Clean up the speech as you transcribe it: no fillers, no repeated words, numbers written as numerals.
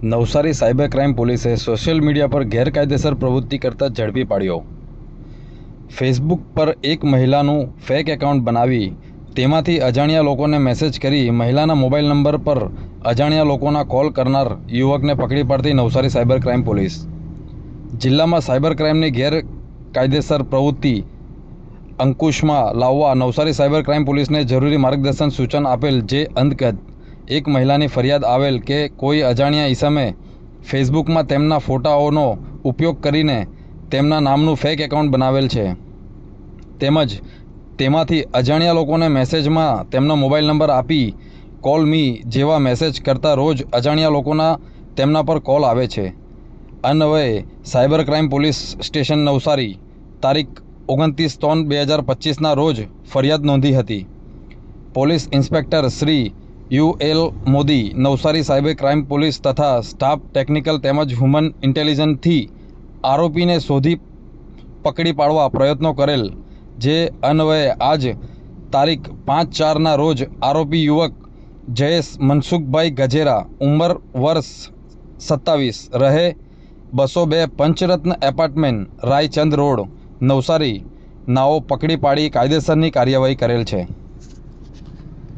Navsari cyber crime પોલીસે social media પર ગેરકાયદેસર પ્રવૃત્તિ કરતા ઝડપી પાડ્યો। ફેસબુક પર એક મહિલાનું ફેક એકાઉન્ટ બનાવી તેમાંથી અજાણ્યા લોકોને મેસેજ કરી મહિલાના મોબાઈલ નંબર પર અજાણ્યા લોકોના કોલ કરનાર યુવકને પકડી પાડતી નવસારી સાયબર ક્રાઇમ પોલીસ। જિલ્લામાં સાયબર ક્રાઇમની ગેરકાયદેસર પ્રવૃત્તિ અંકુશમાં લાવવા નવસારી સાયબર ક્રાઇમ પોલીસને જરૂરી માર્ગદર્શન સૂચન આપેલ, જે અંતર્ગત એક મહિલાની ફરિયાદ આવેલ કે કોઈ અજાણ્યા ઈસમે ફેસબુકમાં તેમના ફોટાઓનો ઉપયોગ કરીને તેમના નામનું ફેક એકાઉન્ટ બનાવેલ છે, તેમજ તેમાંથી અજાણ્યા લોકોને મેસેજમાં તેમનો મોબાઈલ નંબર આપી કોલ મી જેવા મેસેજ કરતા રોજ અજાણ્યા લોકોના તેમના પર કોલ આવે છે। અન્વયે cyber crime police station Navsari તારીખ 29/3/2025ના રોજ ફરિયાદ નોંધી હતી। Police inspector Shri U L. Modi, Navsari cyber crime police તથા સ્ટાફ ટેકનિકલ તેમજ હ્યુમન ઇન્ટેલિજન્સથી આરોપીને શોધી પકડી પાડવા પ્રયત્નો કરેલ, જે અન્વયે આજ તારીખ 5/4ના રોજ આરોપી યુવક જયેશ મનસુખભાઈ ગજેરા, ઉંમર વર્ષ 27, રહે 202 પંચરત્ન એપાર્ટમેન્ટ, રાયચંદ રોડ, નવસારી નાઓ પકડી પાડી કાયદેસરની કાર્યવાહી કરેલ છે।